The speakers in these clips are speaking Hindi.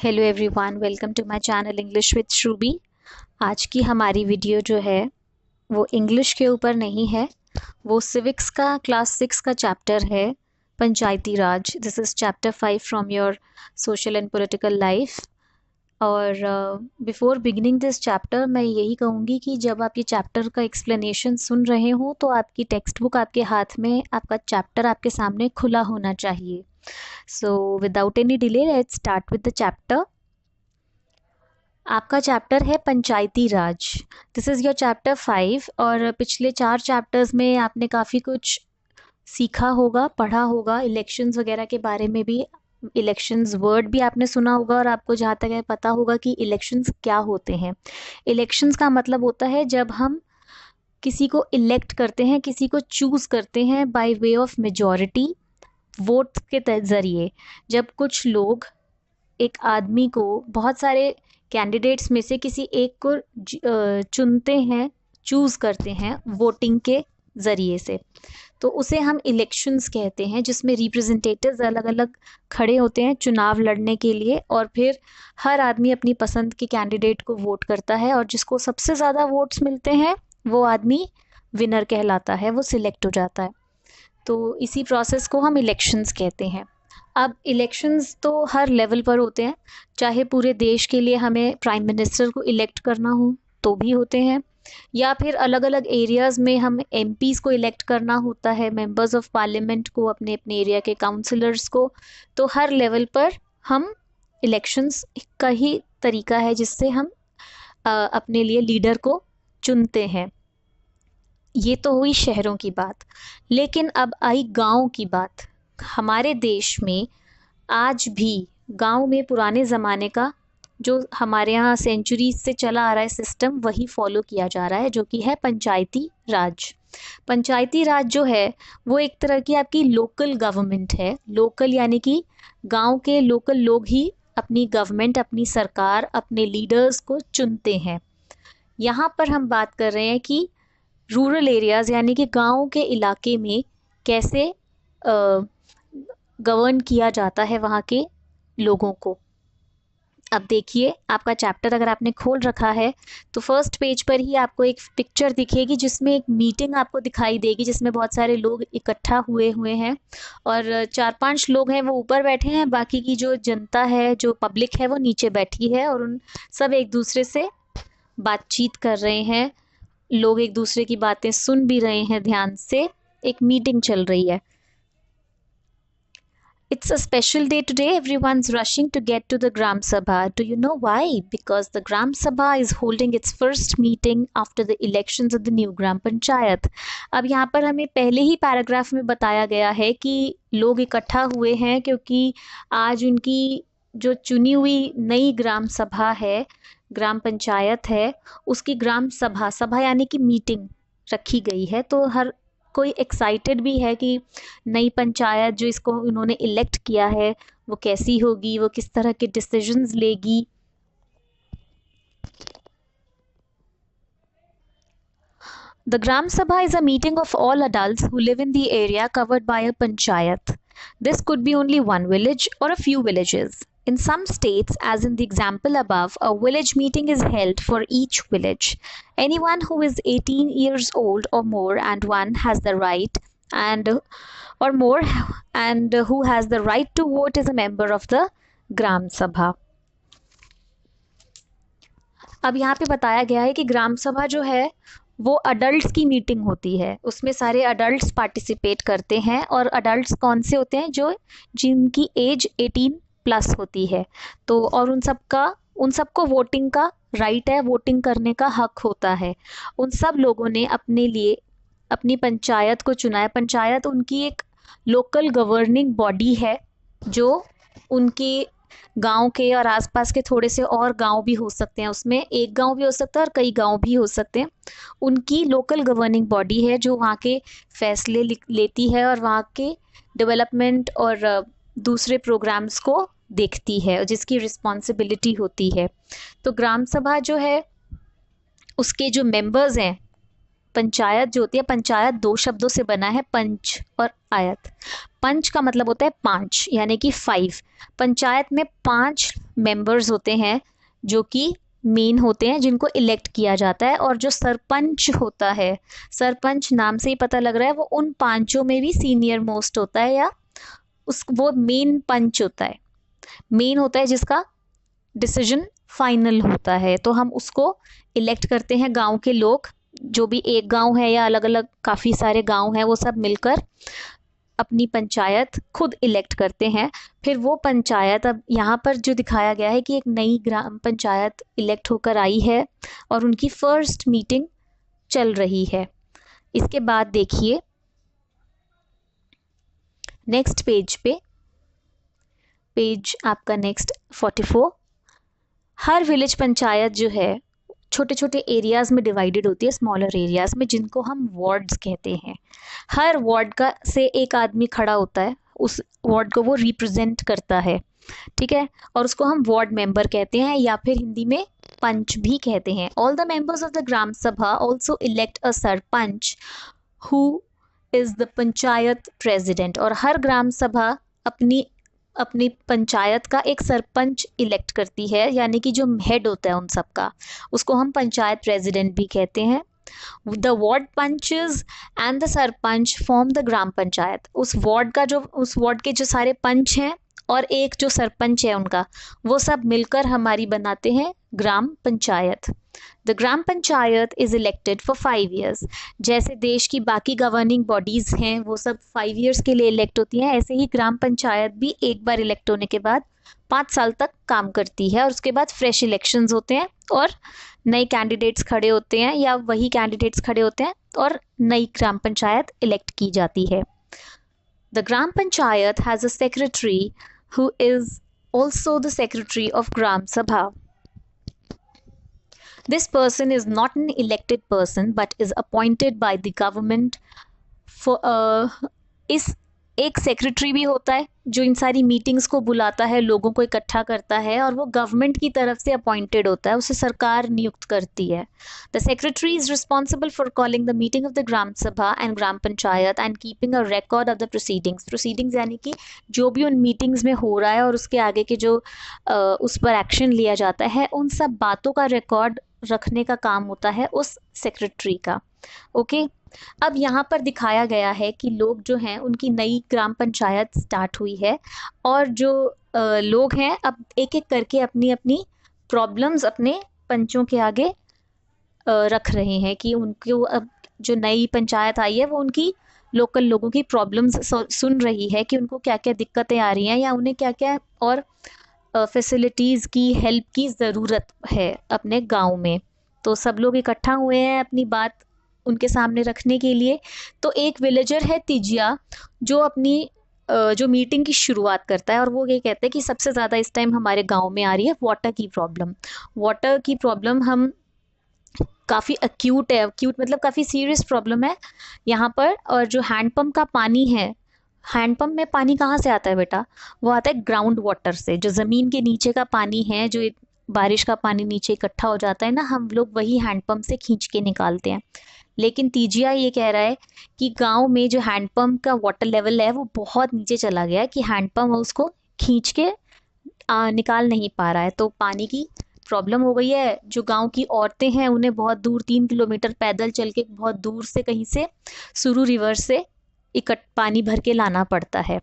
Hello everyone, welcome to my channel English with Shrubi. आज की हमारी वीडियो जो है वो इंग्लिश के ऊपर नहीं है, वो सिविक्स का क्लास 6 का चैप्टर है, Panchayati Raj. This is chapter 5 from your social and political life. और बिफोर बिगिनिंग दिस चैप्टर मैं यही कहूँगी कि जब आप ये चैप्टर का एक्सप्लेनेशन सुन रहे हो तो आपकी टेक्स्ट बुक आपके हाथ में, आपका चैप्टर आपके सामने खुला होना चाहिए। So without any delay let's start with the chapter. आपका चैप्टर है Panchayati Raj. This is your chapter 5 और पिछले 4 चैप्टर्स में आपने काफ़ी कुछ सीखा होगा, पढ़ा होगा, इलेक्शंस वगैरह के बारे में भी। इलेक्शंस वर्ड भी आपने सुना होगा और आपको जहाँ तक है पता होगा कि इलेक्शंस क्या होते हैं। इलेक्शंस का मतलब होता है जब हम किसी को इलेक्ट करते हैं, किसी को चूज़ करते हैं by way of majority, vote के ज़रिए। जब कुछ लोग एक आदमी को, बहुत सारे कैंडिडेट्स में से किसी एक को चुनते हैं, चूज़ करते हैं वोटिंग के ज़रिए से, तो उसे हम इलेक्शंस कहते हैं, जिसमें रिप्रेजेंटेटिव्स अलग अलग खड़े होते हैं चुनाव लड़ने के लिए, और फिर हर आदमी अपनी पसंद के कैंडिडेट को वोट करता है और जिसको सबसे ज़्यादा वोट्स मिलते हैं वो आदमी विनर कहलाता है, वो सिलेक्ट हो जाता है। तो इसी प्रोसेस को हम इलेक्शंस कहते हैं। अब इलेक्शंस तो हर लेवल पर होते हैं, चाहे पूरे देश के लिए हमें प्राइम मिनिस्टर को इलेक्ट करना हो तो भी होते हैं, या फिर अलग अलग एरियाज़ में हम एमपीज़ को इलेक्ट करना होता है, मेंबर्स ऑफ पार्लियामेंट को, अपने अपने एरिया के काउंसलर्स को। तो हर लेवल पर हम इलेक्शंस का ही तरीका है जिससे हम अपने लिए लीडर को चुनते हैं। ये तो हुई शहरों की बात, लेकिन अब आई गाँव की बात। हमारे देश में आज भी गांव में पुराने ज़माने का जो हमारे यहाँ सेंचुरीज से चला आ रहा है सिस्टम, वही फॉलो किया जा रहा है, जो कि है पंचायती राज। पंचायती राज जो है वो एक तरह की आपकी लोकल गवर्नमेंट है। लोकल यानी कि गांव के लोकल लोग ही अपनी गवर्नमेंट, अपनी सरकार, अपने लीडर्स को चुनते हैं। यहाँ पर हम बात कर रहे हैं कि रूरल एरियाज़ यानी कि गाँव के इलाके में कैसे गवर्न किया जाता है वहाँ के लोगों को। अब देखिए, आपका चैप्टर अगर आपने खोल रखा है तो फर्स्ट पेज पर ही आपको एक पिक्चर दिखेगी जिसमें एक मीटिंग आपको दिखाई देगी, जिसमें बहुत सारे लोग इकट्ठा हुए हुए हैं और 4-5 लोग हैं वो ऊपर बैठे हैं, बाकी की जो जनता है, जो पब्लिक है, वो नीचे बैठी है और उन सब एक दूसरे से बातचीत कर रहे हैं। लोग एक दूसरे की बातें सुन भी रहे हैं ध्यान से, एक मीटिंग चल रही है। It's a special day today. Everyone's rushing to get to the Gram Sabha. Do you know why? Because the Gram Sabha is holding its first meeting after the elections of the new Gram Panchayat. अब यहाँ पर हमें पहले ही पैराग्राफ में बताया गया है कि लोग इकट्ठा हुए हैं क्योंकि आज उनकी जो चुनी हुई नई ग्राम सभा है, ग्राम पंचायत है, उसकी ग्राम सभा, सभा यानी कि मीटिंग रखी गई है। तो हर कोई एक्साइटेड भी है कि नई पंचायत जो इसको उन्होंने इलेक्ट किया है वो कैसी होगी, वो किस तरह के डिसीजंस लेगी। The Gram Sabha is a meeting of all adults who live in the area covered by a panchayat. This could be only one village or a few villages. In some states, as in the example above, a village meeting is held for each village. Anyone who is 18 years old or more and one has the right and or more and who has the right to vote is a member of the Gram Sabha. अब यहाँ पे बताया गया है कि ग्राम सभा जो है वो अडल्ट्स की मीटिंग होती है, उसमें सारे अडल्ट्स पार्टिसिपेट करते हैं। और अडल्ट्स कौन से होते हैं? जो जिनकी एज 18 प्लस होती है। तो और उन सबको वोटिंग का राइट है, वोटिंग करने का हक होता है। उन सब लोगों ने अपने लिए अपनी पंचायत को चुना है। पंचायत उनकी एक लोकल गवर्निंग बॉडी है जो उनके गांव के और आसपास के थोड़े से और गांव भी हो सकते हैं, उसमें एक गांव भी हो सकता है और कई गांव भी हो सकते हैं। उनकी लोकल गवर्निंग बॉडी है जो वहाँ के फैसले लेती है और वहाँ के डेवलपमेंट और दूसरे प्रोग्राम्स को देखती है, जिसकी रिस्पॉन्सिबिलिटी होती है। तो ग्राम सभा जो है उसके जो मेंबर्स हैं पंचायत जो होती है, पंचायत दो शब्दों से बना है, पंच और आयत। पंच का मतलब होता है पांच, यानी कि 5। पंचायत में 5 मेंबर्स होते हैं जो कि मेन होते हैं, जिनको इलेक्ट किया जाता है। और जो सरपंच होता है, सरपंच नाम से ही पता लग रहा है, वो उन पांचों में भी सीनियर मोस्ट होता है, या वो मेन पंच होता है, मेन होता है जिसका डिसीजन फाइनल होता है। तो हम उसको इलेक्ट करते हैं, गांव के लोग, जो भी एक गांव है या अलग अलग काफ़ी सारे गांव हैं, वो सब मिलकर अपनी पंचायत खुद इलेक्ट करते हैं। फिर वो पंचायत, अब यहाँ पर जो दिखाया गया है कि एक नई ग्राम पंचायत इलेक्ट होकर आई है और उनकी फर्स्ट मीटिंग चल रही है। इसके बाद देखिए नेक्स्ट पेज पे, पेज आपका नेक्स्ट 44। हर विलेज पंचायत जो है छोटे छोटे एरियाज में डिवाइडेड होती है, स्मॉलर एरियाज में, जिनको हम वार्ड्स कहते हैं। हर वार्ड का से एक आदमी खड़ा होता है, उस वार्ड को वो रिप्रेजेंट करता है, ठीक है, और उसको हम वार्ड मेंबर कहते हैं, या फिर हिंदी में पंच भी कहते हैं। All the members of the gram sabha also elect a sarpanch who is the panchayat president. और हर ग्राम सभा अपनी अपनी पंचायत का एक सरपंच इलेक्ट करती है, यानी कि जो हेड होता है उन सब का, उसको हम पंचायत प्रेसिडेंट भी कहते हैं। The ward panches and the sarpanch form the gram panchayat. उस वार्ड के जो सारे पंच हैं और एक जो सरपंच है उनका, वो सब मिलकर हमारी बनाते हैं gram panchayat. The gram panchayat is elected for 5 years। जैसे देश की बाकी गवर्निंग बॉडीज हैं वो सब 5 years के लिए इलेक्ट होती हैं, ऐसे ही ग्राम पंचायत भी एक बार इलेक्ट होने के बाद 5 साल तक काम करती है, और उसके बाद फ्रेश इलेक्शंस होते हैं और नए कैंडिडेट्स खड़े होते हैं, या वही कैंडिडेट्स खड़े होते हैं और नई ग्राम पंचायत इलेक्ट की जाती है। The gram panchayat has a secretary who is also the secretary of Gram Sabha. This person is not an elected person but is appointed by the government for इस एक सेक्रेटरी भी होता है जो इन सारी मीटिंग्स को बुलाता है, लोगों को इकट्ठा करता है, और वो गवर्नमेंट की तरफ से अपॉइंटेड होता है, उसे सरकार नियुक्त करती है। The secretary is responsible for calling the meeting of the gram sabha and gram panchayat and keeping a record of the proceedings यानी कि जो भी उन मीटिंग्स में हो रहा है और उसके आगे के जो उस पर एक्शन लिया जाता है, उन सब बातों का रिकॉर्ड रखने का काम होता है उस सेक्रेटरी का। ओके, अब यहाँ पर दिखाया गया है कि लोग जो हैं उनकी नई ग्राम पंचायत स्टार्ट हुई है, और जो लोग हैं अब एक एक करके अपनी अपनी प्रॉब्लम्स अपने पंचों के आगे रख रहे हैं, कि उनको अब जो नई पंचायत आई है वो उनकी लोकल लोगों की प्रॉब्लम्स सुन रही है, कि उनको क्या क्या दिक्कतें आ रही हैं या उन्हें क्या क्या और फैसिलिटीज़ की, हेल्प की ज़रूरत है अपने गांव में। तो सब लोग इकट्ठा हुए हैं अपनी बात उनके सामने रखने के लिए। तो एक विलेजर है तिजिया, जो अपनी जो मीटिंग की शुरुआत करता है, और वो ये कहता है कि सबसे ज़्यादा इस टाइम हमारे गांव में आ रही है वाटर की प्रॉब्लम। वाटर की प्रॉब्लम हम काफ़ी अक्यूट है, अक्यूट मतलब काफ़ी सीरियस प्रॉब्लम है यहाँ पर। और जो हैंडपम्प का पानी है, हैंडपम्प में पानी कहाँ से आता है बेटा? वो आता है ग्राउंड वाटर से, जो ज़मीन के नीचे का पानी है, जो बारिश का पानी नीचे इकट्ठा हो जाता है ना, हम लोग वही हैंडपम्प से खींच के निकालते हैं। लेकिन तीजिया ये कह रहा है कि गांव में जो हैंडपम्प का वाटर लेवल है वो बहुत नीचे चला गया है, कि हैंडपम्प उसको खींच के निकाल नहीं पा रहा है, तो पानी की प्रॉब्लम हो गई है। जो गांव की औरतें हैं उन्हें बहुत दूर 3 किलोमीटर पैदल चल के बहुत दूर से कहीं से सुरू रिवर से पानी भर के लाना पड़ता है।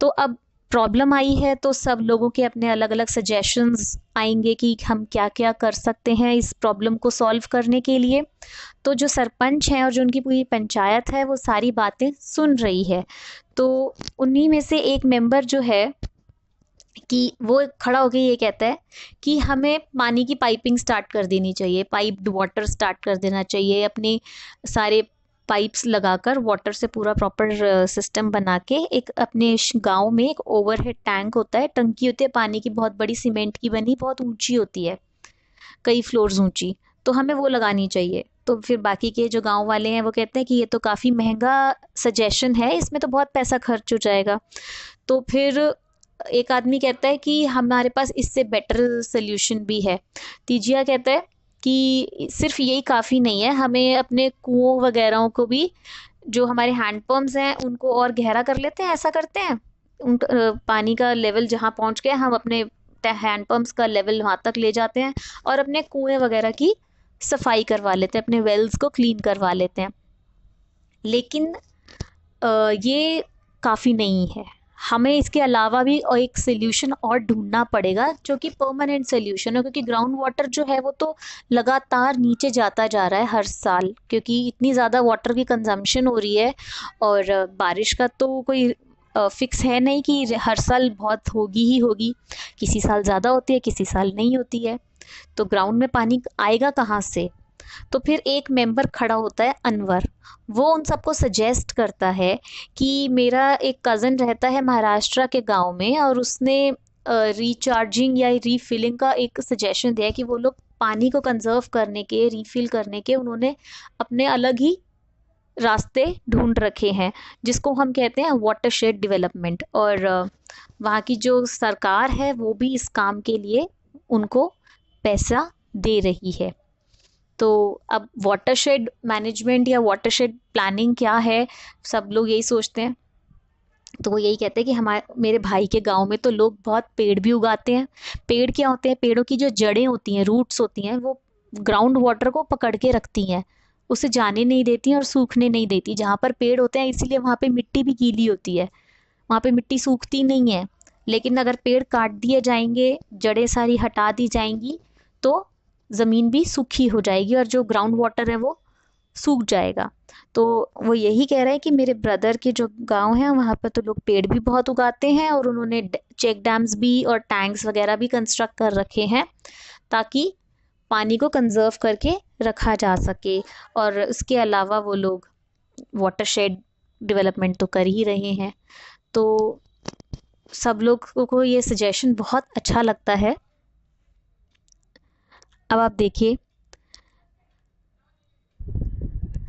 तो अब प्रॉब्लम आई है तो सब लोगों के अपने अलग अलग सजेशंस आएंगे कि हम क्या क्या कर सकते हैं इस प्रॉब्लम को सॉल्व करने के लिए। तो जो सरपंच हैं और जो उनकी पूरी पंचायत है वो सारी बातें सुन रही है। तो उन्हीं में से एक मेंबर जो है कि वो खड़ा होकर ये कहता है कि हमें पानी की पाइपिंग स्टार्ट कर देनी चाहिए, पाइप्ड वाटर स्टार्ट कर देना चाहिए, अपने सारे पाइप्स लगाकर वाटर से पूरा प्रॉपर सिस्टम बना के एक अपने गांव में एक ओवरहेड टैंक होता है, टंकी होती है पानी की, बहुत बड़ी सीमेंट की बनी, बहुत ऊंची होती है, कई फ्लोर्स ऊंची, तो हमें वो लगानी चाहिए। तो फिर बाकी के जो गांव वाले हैं वो कहते हैं कि ये तो काफ़ी महंगा सजेशन है, इसमें तो बहुत पैसा खर्च हो जाएगा। तो फिर एक आदमी कहता है कि हमारे पास इससे बेटर सोल्यूशन भी है। तीजिया कहता है कि सिर्फ यही काफ़ी नहीं है, हमें अपने कुओं वगैरह को भी, जो हमारे हैंडपम्प्स हैं उनको और गहरा कर लेते हैं, ऐसा करते हैं। पानी का लेवल जहाँ पहुँच गया, हम अपने हैंडपम्प्स का लेवल वहाँ तक ले जाते हैं और अपने कुएं वगैरह की सफाई करवा लेते हैं, अपने वेल्स को क्लीन करवा लेते हैं। लेकिन ये काफ़ी नहीं है, हमें इसके अलावा भी और एक सोल्यूशन और ढूंढना पड़ेगा जो कि परमानेंट सोल्यूशन है, क्योंकि ग्राउंड वाटर जो है वो तो लगातार नीचे जाता जा रहा है हर साल, क्योंकि इतनी ज़्यादा वाटर की कंजम्पशन हो रही है। और बारिश का तो कोई फिक्स है नहीं कि हर साल बहुत होगी ही होगी, किसी साल ज़्यादा होती है, किसी साल नहीं होती है। तो ग्राउंड में पानी आएगा कहाँ से? तो फिर एक मेंबर खड़ा होता है, अनवर। वो उन सबको सजेस्ट करता है कि मेरा एक कज़न रहता है महाराष्ट्र के गांव में, और उसने रिचार्जिंग या रीफिलिंग का एक सजेशन दिया है कि वो लोग पानी को कंजर्व करने के, रीफिल करने के, उन्होंने अपने अलग ही रास्ते ढूंढ रखे हैं, जिसको हम कहते हैं वाटरशेड डेवलपमेंट। और वहाँ की जो सरकार है वो भी इस काम के लिए उनको पैसा दे रही है। तो अब वाटरशेड मैनेजमेंट या वाटरशेड प्लानिंग क्या है, सब लोग यही सोचते हैं। तो वो यही कहते हैं कि हमारे मेरे भाई के गांव में तो लोग बहुत पेड़ भी उगाते हैं। पेड़ क्या होते हैं? पेड़ों की जो जड़ें होती हैं, रूट्स होती हैं, वो ग्राउंड वाटर को पकड़ के रखती हैं, उसे जाने नहीं देती और सूखने नहीं देती। जहाँ पर पेड़ होते हैं इसीलिए वहाँ पे मिट्टी भी गीली होती है, वहाँ पे मिट्टी सूखती नहीं है। लेकिन अगर पेड़ काट दिए जाएंगे, जड़ें सारी हटा दी जाएंगी, तो ज़मीन भी सूखी हो जाएगी और जो ग्राउंड वाटर है वो सूख जाएगा। तो वो यही कह रहे हैं कि मेरे ब्रदर के जो गांव है वहाँ पर तो लोग पेड़ भी बहुत उगाते हैं, और उन्होंने चेक डैम्स भी और टैंक्स वगैरह भी कंस्ट्रक्ट कर रखे हैं ताकि पानी को कंजर्व करके रखा जा सके। और इसके अलावा वो लोग वाटरशेड डेवलपमेंट तो कर ही रहे हैं। तो सब लोगों को ये सजेशन बहुत अच्छा लगता है। अब आप देखिए,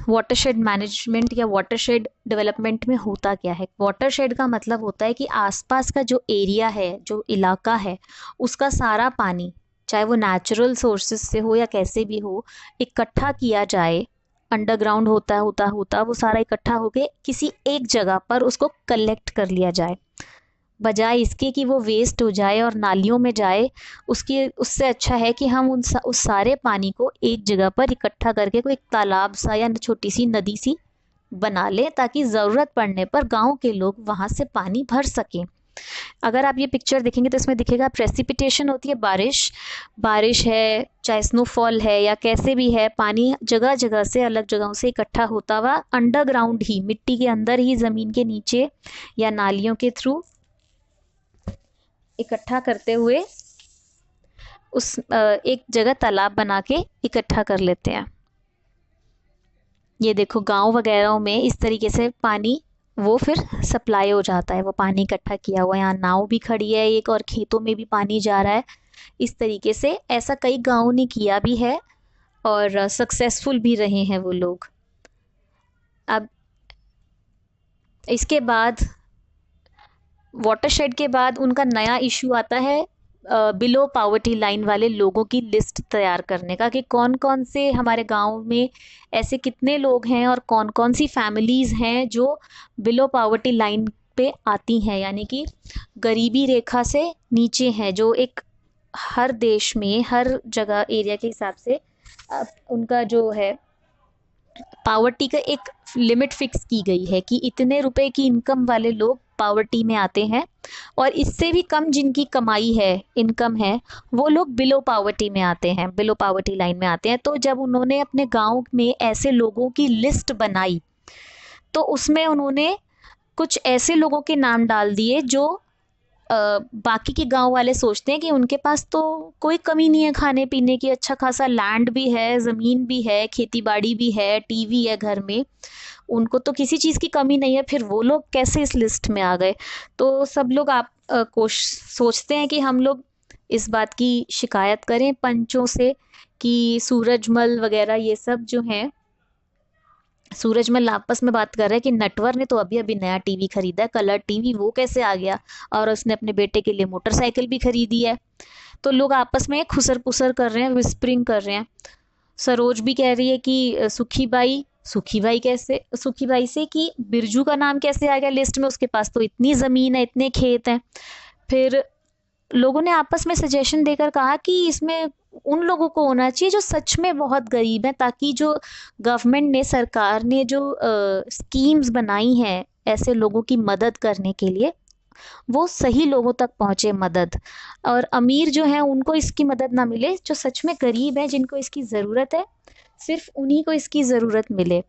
वाटरशेड मैनेजमेंट या वाटरशेड डेवलपमेंट में होता क्या है। वाटरशेड का मतलब होता है कि आसपास का जो एरिया है, जो इलाका है, उसका सारा पानी, चाहे वो नेचुरल सोर्सेज से हो या कैसे भी हो, इकट्ठा किया जाए। अंडरग्राउंड होता होता होता वो सारा इकट्ठा होके किसी एक जगह पर उसको कलेक्ट कर लिया जाए, बजाय इसके कि वो वेस्ट हो जाए और नालियों में जाए। उसकी उससे अच्छा है कि हम उस सारे पानी को एक जगह पर इकट्ठा करके कोई तालाब सा या छोटी सी नदी सी बना लें, ताकि ज़रूरत पड़ने पर गांव के लोग वहाँ से पानी भर सकें। अगर आप ये पिक्चर देखेंगे तो इसमें दिखेगा प्रेसिपिटेशन होती है, बारिश। बारिश है, चाहे स्नोफॉल है या कैसे भी है, पानी जगह जगह से, अलग जगहों से इकट्ठा होता हुआ अंडरग्राउंड ही, मिट्टी के अंदर ही, ज़मीन के नीचे या नालियों के थ्रू इकट्ठा करते हुए उस एक जगह तालाब बना के इकट्ठा कर लेते हैं। ये देखो गांव वगैरह में इस तरीके से पानी वो फिर सप्लाई हो जाता है, वो पानी इकट्ठा किया हुआ। यहाँ नाव भी खड़ी है एक, और खेतों में भी पानी जा रहा है। इस तरीके से ऐसा कई गांवों ने किया भी है और सक्सेसफुल भी रहे हैं वो लोग। अब इसके बाद, वाटरशेड के बाद उनका नया इशू आता है बिलो पावर्टी लाइन वाले लोगों की लिस्ट तैयार करने का, कि कौन कौन से हमारे गांव में ऐसे कितने लोग हैं और कौन कौन सी फैमिलीज़ हैं जो बिलो पावर्टी लाइन पे आती हैं, यानी कि गरीबी रेखा से नीचे हैं, जो एक हर देश में हर जगह एरिया के हिसाब से उनका जो है पावर्टी का एक लिमिट फिक्स की गई है कि इतने रुपए की इनकम वाले लोग पावर्टी में आते हैं, और इससे भी कम जिनकी कमाई है, इनकम है, वो लोग बिलो पावर्टी में आते हैं, बिलो पावर्टी लाइन में आते हैं। तो जब उन्होंने अपने गांव में ऐसे लोगों की लिस्ट बनाई, तो उसमें उन्होंने कुछ ऐसे लोगों के नाम डाल दिए जो बाकी के गांव वाले सोचते हैं कि उनके पास तो कोई कमी नहीं है खाने पीने की, अच्छा खासा लैंड भी है, ज़मीन भी है, खेती बाड़ी भी है, टीवी है घर में, उनको तो किसी चीज़ की कमी नहीं है, फिर वो लोग कैसे इस लिस्ट में आ गए। तो सब लोग सोचते हैं कि हम लोग इस बात की शिकायत करें पंचों से कि सूरजमल वगैरह ये सब जो हैं, सूरजमल आपस में बात कर रहे हैं कि नटवर ने तो अभी अभी नया टीवी खरीदा है, कलर टीवी, वो कैसे आ गया, और उसने अपने बेटे के लिए मोटरसाइकिल भी खरीदी है। तो लोग आपस में खुसर पुसर कर रहे हैं, विस्परिंग कर रहे हैं। सरोज भी कह रही है कि सुखीबाई कैसे, सुखीबाई से कि बिरजू का नाम कैसे आ गया लिस्ट में, उसके पास तो इतनी ज़मीन है, इतने खेत हैं। फिर लोगों ने आपस में सजेशन देकर कहा कि इसमें उन लोगों को होना चाहिए जो सच में बहुत गरीब हैं, ताकि जो गवर्नमेंट ने, सरकार ने जो स्कीम्स बनाई हैं ऐसे लोगों की मदद करने के लिए, वो सही लोगों तक पहुंचे मदद, और अमीर जो हैं उनको इसकी मदद ना मिले, जो सच में गरीब हैं जिनको इसकी ज़रूरत है सिर्फ उन्हीं को इसकी ज़रूरत मिले।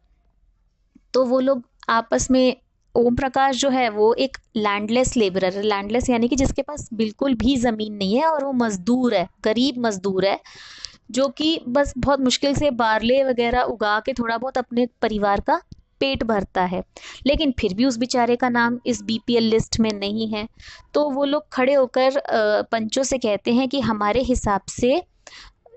तो वो लोग आपस में, ओम प्रकाश जो है वो एक लैंडलेस लेबरर है, लैंडलेस यानी कि जिसके पास बिल्कुल भी ज़मीन नहीं है, और वो मज़दूर है, गरीब मज़दूर है, जो कि बस बहुत मुश्किल से बारले वगैरह उगा के थोड़ा बहुत अपने परिवार का पेट भरता है, लेकिन फिर भी उस बेचारे का नाम इस बीपीएल लिस्ट में नहीं है। तो वो लोग खड़े होकर पंचों से कहते हैं कि हमारे हिसाब से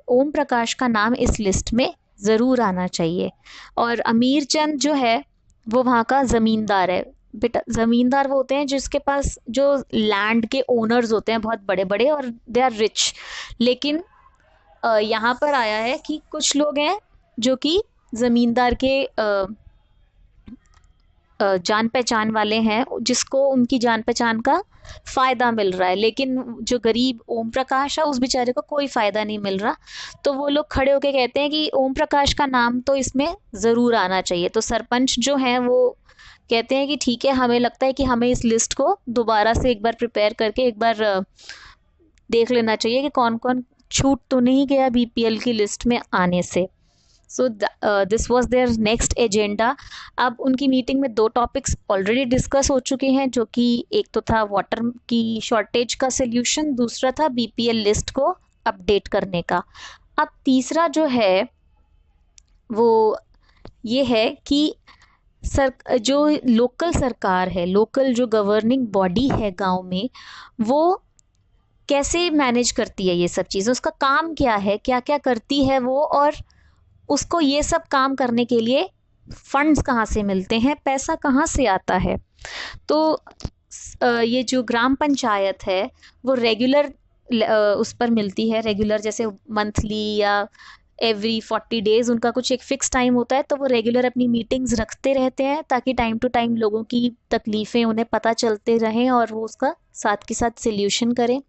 ओम प्रकाश का नाम इस लिस्ट में ज़रूर आना चाहिए। और अमीर चंद जो है वो वहाँ का ज़मींदार है। बेटा, ज़मींदार वो होते हैं जिसके पास जो लैंड के ओनर्स होते हैं बहुत बड़े बड़े, और दे आर रिच। लेकिन यहाँ पर आया है कि कुछ लोग हैं जो कि ज़मींदार के जान पहचान वाले हैं, जिसको उनकी जान पहचान का फ़ायदा मिल रहा है, लेकिन जो गरीब ओम प्रकाश है उस बेचारे को कोई फ़ायदा नहीं मिल रहा। तो वो लोग खड़े होके कहते हैं कि ओम प्रकाश का नाम तो इसमें ज़रूर आना चाहिए। तो सरपंच जो हैं वो कहते हैं कि ठीक है, हमें लगता है कि हमें इस लिस्ट को दोबारा से एक बार प्रिपेयर करके एक बार देख लेना चाहिए कि कौन कौन छूट तो नहीं गया बीपीएल की लिस्ट में आने से। So this was their next agenda. अब उनकी मीटिंग में दो टॉपिक्स ऑलरेडी डिस्कस हो चुके हैं, जो कि एक तो था वाटर की शॉर्टेज का सोल्यूशन, दूसरा था बीपीएल लिस्ट को अपडेट करने का। अब तीसरा जो है वो ये है कि जो लोकल सरकार है, लोकल जो गवर्निंग बॉडी है गांव में, वो कैसे मैनेज करती है ये सब चीज़ें, उसका काम क्या है, क्या क्या करती है वो, और उसको ये सब काम करने के लिए फंड्स कहाँ से मिलते हैं, पैसा कहाँ से आता है। तो ये जो ग्राम पंचायत है वो रेगुलर उस पर मिलती है, रेगुलर जैसे मंथली या एवरी 40 डेज उनका कुछ एक फिक्स टाइम होता है, तो वो रेगुलर अपनी मीटिंग्स रखते रहते हैं ताकि टाइम टू टाइम लोगों की तकलीफ़ें उन्हें पता चलते रहें और वो उसका साथ के साथ सोल्यूशन करें।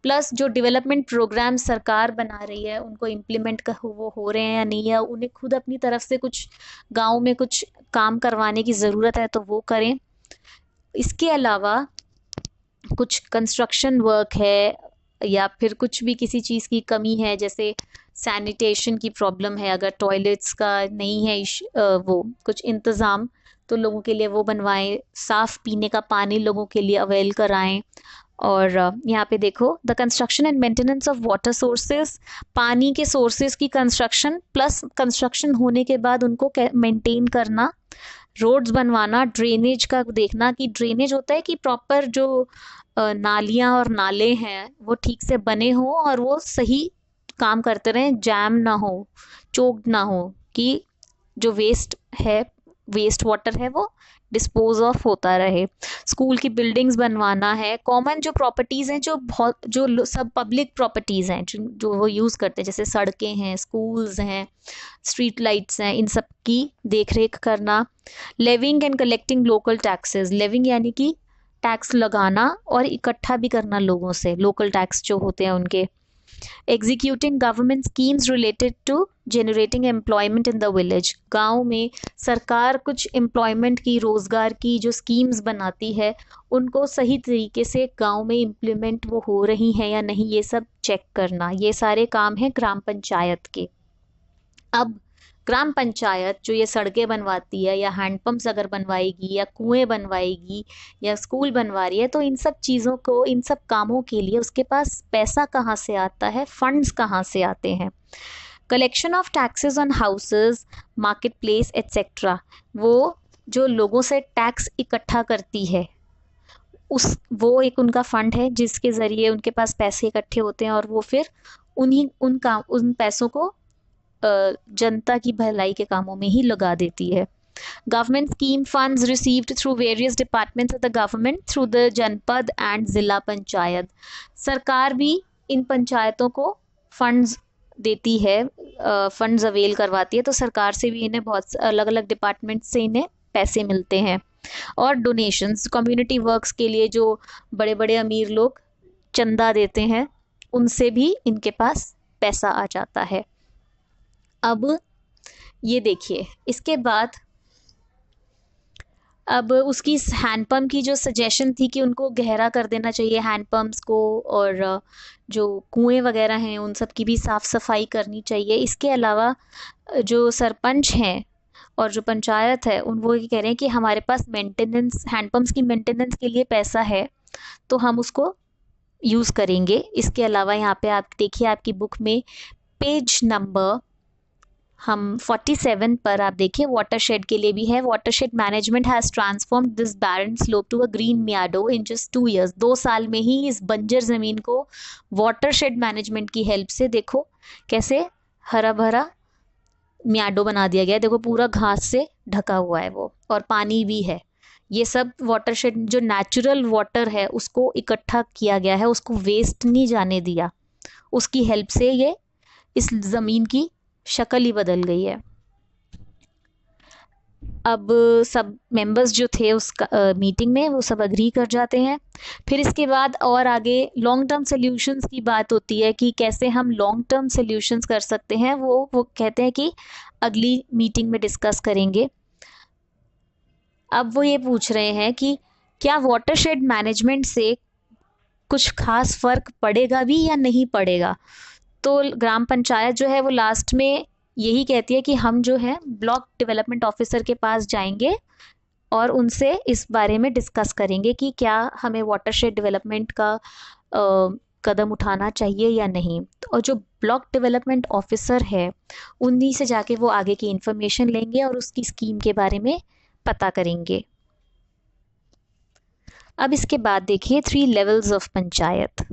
प्लस जो डेवलपमेंट प्रोग्राम सरकार बना रही है उनको इम्प्लीमेंट वो हो रहे हैं या नहीं, या उन्हें खुद अपनी तरफ से कुछ गाँव में कुछ काम करवाने की ज़रूरत है तो वो करें। इसके अलावा कुछ कंस्ट्रक्शन वर्क है या फिर कुछ भी किसी चीज़ की कमी है, जैसे सैनिटेशन की प्रॉब्लम है, अगर टॉयलेट्स का नहीं है वो कुछ इंतज़ाम, तो लोगों के लिए वो बनवाएं, साफ़ पीने का पानी लोगों के लिए अवेल कराएं। और यहाँ पे देखो, the construction and maintenance of water sources, पानी के सोर्सेज की कंस्ट्रक्शन प्लस कंस्ट्रक्शन होने के बाद उनको मेंटेन करना, रोड्स बनवाना, ड्रेनेज का देखना कि ड्रेनेज होता है कि प्रॉपर जो नालियाँ और नाले हैं वो ठीक से बने हों और वो सही काम करते रहें, जैम ना हो, चोक्ड ना हो, कि जो वेस्ट वाटर है वो डिस्पोज ऑफ होता रहे। स्कूल की बिल्डिंग्स बनवाना है, कॉमन जो प्रॉपर्टीज़ हैं, जो बहुत जो सब पब्लिक प्रॉपर्टीज़ हैं जो वो यूज़ करते हैं, जैसे सड़कें हैं, स्कूल्स हैं, स्ट्रीट लाइट्स हैं, इन सब की देख रेख करना। Levying and collecting local taxes, levying यानी कि टैक्स लगाना और इकट्ठा भी करना लोगों से, लोकल टैक्स जो होते हैं उनके। Executing government schemes related to generating employment in the village, गांव में सरकार कुछ एम्प्लॉयमेंट की, रोज़गार की जो स्कीम्स बनाती है उनको सही तरीके से गांव में इम्प्लीमेंट वो हो रही हैं या नहीं, ये सब चेक करना। ये सारे काम हैं ग्राम पंचायत के। अब ग्राम पंचायत जो ये सड़कें बनवाती है या हैंडपम्प्स अगर बनवाएगी या कुएं बनवाएगी या स्कूल बनवा रही है, तो इन सब चीज़ों को, इन सब कामों के लिए उसके पास पैसा कहाँ से आता है, फंड्स कहाँ से आते हैं। Collection of taxes on houses, market place etcetera, वो जो लोगों से टैक्स इकट्ठा करती है वो एक उनका फंड है जिसके ज़रिए उनके पास पैसे इकट्ठे होते हैं और वो फिर उन पैसों को जनता की भलाई के कामों में ही लगा देती है। Government scheme funds received through various departments of the government through the जनपद एंड जिला पंचायत, सरकार भी इन पंचायतों को फंड्स देती है, फंड्स अवेल करवाती है, तो सरकार से भी इन्हें बहुत अलग अलग डिपार्टमेंट से इन्हें पैसे मिलते हैं। और डोनेशंस, कम्युनिटी वर्क्स के लिए जो बड़े बड़े अमीर लोग चंदा देते हैं, उनसे भी इनके पास पैसा आ जाता है। अब ये देखिए, इसके बाद अब उसकी हैंडपम्प की जो सजेशन थी कि उनको गहरा कर देना चाहिए हैंडपम्प्स को, और जो कुएं वगैरह हैं उन सब की भी साफ़ सफाई करनी चाहिए। इसके अलावा जो सरपंच हैं और जो पंचायत है उन वो ये कह रहे हैं कि हमारे पास मेंटेनेंस, हैंडपम्प्स की मेंटेनेंस के लिए पैसा है, तो हम उसको यूज़ करेंगे। इसके अलावा यहाँ पे आप देखिए, आपकी बुक में पेज नंबर हम 47 पर आप देखिए, वाटरशेड के लिए भी है। Watershed management has transformed this barren slope to a green meadow in just 2 years। 2 साल में ही इस बंजर ज़मीन को वाटरशेड मैनेजमेंट की हेल्प से देखो कैसे हरा भरा मियाडो बना दिया गया है। देखो पूरा घास से ढका हुआ है वो, और पानी भी है। ये सब वाटरशेड, जो नेचुरल वाटर है उसको इकट्ठा किया गया है, उसको वेस्ट नहीं जाने दिया। उसकी हेल्प से ये इस ज़मीन की शक्ल ही बदल गई है। अब सब मेंबर्स जो थे उस मीटिंग में, वो सब अग्री कर जाते हैं। फिर इसके बाद और आगे लॉन्ग टर्म सॉल्यूशंस की बात होती है कि कैसे हम लॉन्ग टर्म सॉल्यूशंस कर सकते हैं। वो कहते हैं कि अगली मीटिंग में डिस्कस करेंगे। अब वो ये पूछ रहे हैं कि क्या वाटरशेड मैनेजमेंट से कुछ खास फ़र्क पड़ेगा भी या नहीं पड़ेगा। तो ग्राम पंचायत जो है वो लास्ट में यही कहती है कि हम जो है ब्लॉक डेवलपमेंट ऑफिसर के पास जाएंगे और उनसे इस बारे में डिस्कस करेंगे कि क्या हमें वाटरशेड डेवलपमेंट का कदम उठाना चाहिए या नहीं। और जो ब्लॉक डेवलपमेंट ऑफिसर है उन्हीं से जाके वो आगे की इन्फॉर्मेशन लेंगे और उसकी स्कीम के बारे में पता करेंगे। अब इसके बाद देखिए 3 लेवल्स ऑफ पंचायत।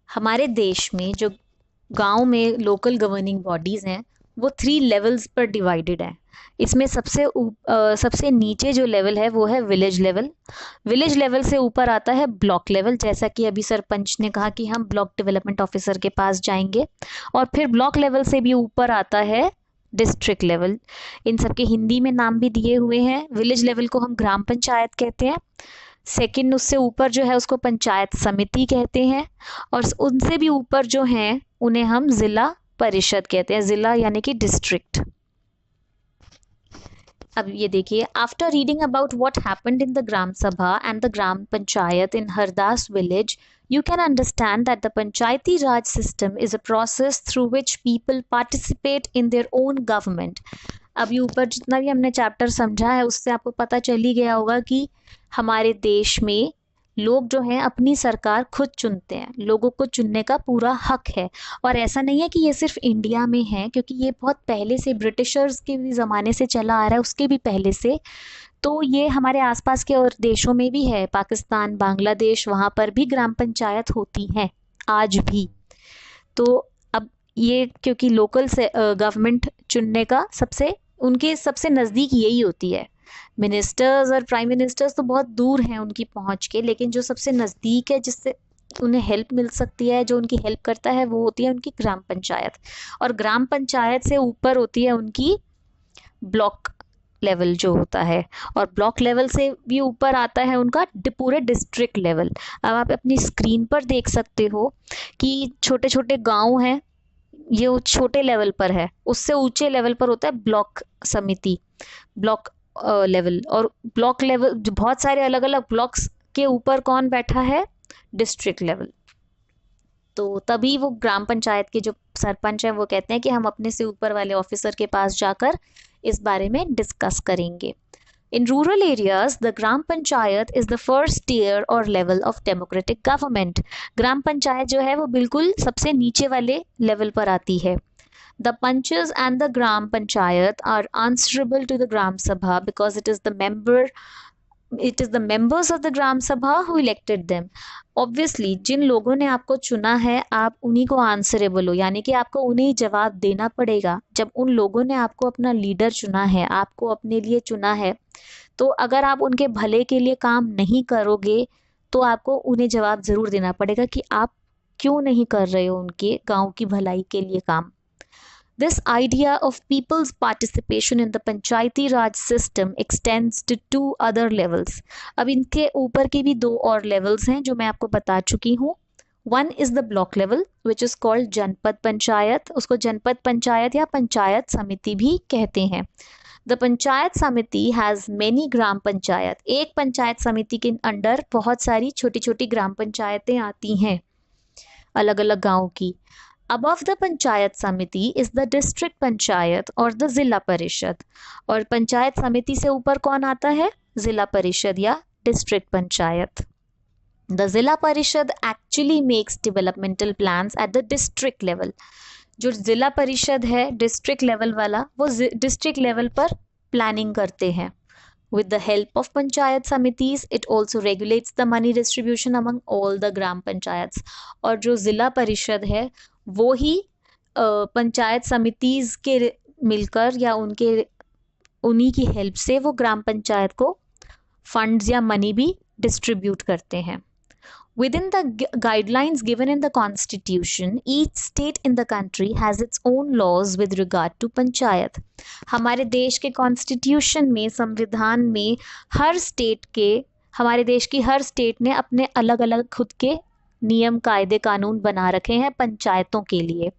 हमारे देश में जो गांव में लोकल गवर्निंग बॉडीज़ हैं वो 3 लेवल्स पर डिवाइडेड है। इसमें सबसे नीचे जो लेवल है वो है विलेज लेवल। विलेज लेवल से ऊपर आता है ब्लॉक लेवल, जैसा कि अभी सरपंच ने कहा कि हम ब्लॉक डेवलपमेंट ऑफिसर के पास जाएंगे। और फिर ब्लॉक लेवल से भी ऊपर आता है डिस्ट्रिक्ट लेवल। इन सब के हिंदी में नाम भी दिए हुए हैं। विलेज लेवल को हम ग्राम पंचायत कहते हैं। सेकंड, उससे ऊपर जो है उसको पंचायत समिति कहते हैं। और उनसे भी ऊपर जो हैं उन्हें हम ज़िला परिषद कहते हैं। ज़िला यानी कि डिस्ट्रिक्ट। अब ये देखिए, after reading about what happened in the gram sabha and the gram panchayat in Hardas village, you can understand that the Panchayati Raj system is a process through which people participate in their own government। अभी ऊपर जितना भी हमने चैप्टर समझा है उससे आपको पता चल ही गया होगा कि हमारे देश में लोग जो हैं अपनी सरकार खुद चुनते हैं। लोगों को चुनने का पूरा हक है। और ऐसा नहीं है कि ये सिर्फ इंडिया में है, क्योंकि ये बहुत पहले से ब्रिटिशर्स के भी ज़माने से चला आ रहा है, उसके भी पहले से। तो ये हमारे आसपास के और देशों में भी है, पाकिस्तान, बांग्लादेश, वहाँ पर भी ग्राम पंचायत होती हैं आज भी। तो अब ये क्योंकि लोकल से गवर्नमेंट चुनने का उनके सबसे नज़दीक यही होती है। मिनिस्टर्स और प्राइम मिनिस्टर्स तो बहुत दूर हैं उनकी पहुँच के, लेकिन जो सबसे नज़दीक है, जिससे उन्हें हेल्प मिल सकती है, जो उनकी हेल्प करता है, वो होती है उनकी ग्राम पंचायत। और ग्राम पंचायत से ऊपर होती है उनकी ब्लॉक लेवल जो होता है, और ब्लॉक लेवल से भी ऊपर आता है उनका पूरे डिस्ट्रिक्ट लेवल। अब आप अपनी स्क्रीन पर देख सकते हो कि छोटे छोटे गांव हैं, ये छोटे लेवल पर है। उससे ऊंचे लेवल पर होता है ब्लॉक समिति, ब्लॉक लेवल। और ब्लॉक लेवल बहुत सारे अलग अलग ब्लॉक्स के ऊपर कौन बैठा है, डिस्ट्रिक्ट लेवल। तो तभी वो ग्राम पंचायत के जो सरपंच हैं वो कहते हैं कि हम अपने से ऊपर वाले ऑफिसर के पास जाकर इस बारे में डिस्कस करेंगे। In rural areas, the Gram Panchayat is the first tier or level of democratic government। ग्राम पंचायत जो है वो बिल्कुल सबसे नीचे वाले लेवल पर आती है। The punches and the Gram Panchayat are answerable to the Gram Sabha because it is the members of the Gram Sabha who elected them। Obviously जिन लोगों ने आपको चुना है आप उन्हीं को आंसरेबल हो, यानी कि आपको उन्हें जवाब देना पड़ेगा। जब उन लोगों ने आपको अपना लीडर चुना है, आपको अपने लिए चुना है, तो अगर आप उनके भले के लिए काम नहीं करोगे तो आपको उन्हें जवाब ज़रूर देना पड़ेगा कि आप क्यों नहीं कर रहे हो उनके गांव की भलाई के लिए काम। This idea of people's participation in the Panchayati Raj system extends to two other levels. अब इनके ऊपर की भी दो और levels हैं जो मैं आपको बता चुकी हूँ। One is the block level which is called जनपद पंचायत, उसको जनपद पंचायत या पंचायत समिति भी कहते हैं। द पंचायत समिति हैज़ मेनी ग्राम पंचायत, एक पंचायत समिति के अंडर बहुत सारी छोटी छोटी ग्राम पंचायतें आती हैं अलग अलग गाँव की। अबव द पंचायत समिति इज द डिस्ट्रिक्ट पंचायत और द जिला परिषद, और पंचायत समिति से ऊपर कौन आता है? जिला परिषद या डिस्ट्रिक्ट पंचायत। द जिला परिषद actually makes developmental plans at the district level. जो जिला परिषद है डिस्ट्रिक्ट लेवल वाला, वो डिस्ट्रिक्ट लेवल पर प्लानिंग करते हैं। With the help of panchayat समितिस it also regulates the money distribution among all the ग्राम पंचायत। और जो जिला परिषद है वो ही पंचायत समितिस के मिलकर या उन्हीं की हेल्प से वो ग्राम पंचायत को फंड्स या मनी भी डिस्ट्रीब्यूट करते हैं। Within the guidelines given in the constitution, each state in the country has its own laws with regard to panchayat. हमारे देश के कॉन्स्टिट्यूशन में, संविधान में हमारे देश की हर स्टेट ने अपने अलग अलग खुद के नियम कायदे कानून बना रखे हैं पंचायतों के लिए।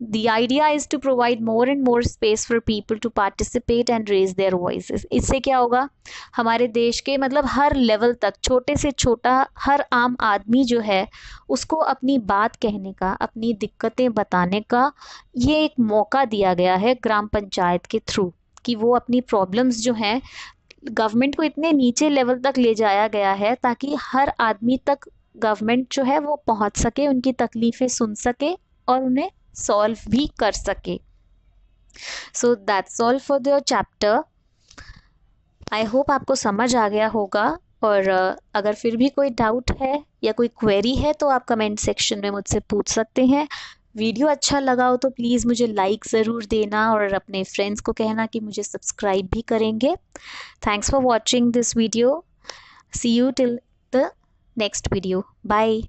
The idea is to provide more and more space for people to participate and raise their voices। इससे क्या होगा? हमारे देश के मतलब हर लेवल तक, छोटे से छोटा हर आम आदमी जो है उसको अपनी बात कहने का, अपनी दिक्कतें बताने का ये एक मौका दिया गया है ग्राम पंचायत के थ्रू, कि वो अपनी प्रॉब्लम्स जो हैं, गवर्नमेंट को इतने नीचे लेवल तक ले जाया गया है ताकि हर आदमी तक गवर्नमेंट जो है वो पहुंच सके, उनकी तकलीफ़ें सुन सके और उन्हें सॉल्व भी कर सके। So that's all for the chapter. I hope आपको समझ आ गया होगा, और अगर फिर भी कोई डाउट है या कोई क्वेरी है तो आप कमेंट सेक्शन में मुझसे पूछ सकते हैं। वीडियो अच्छा लगा हो तो प्लीज़ मुझे लाइक ज़रूर देना और अपने फ्रेंड्स को कहना कि मुझे सब्सक्राइब भी करेंगे। Thanks for watching this video. See you till the next video. Bye.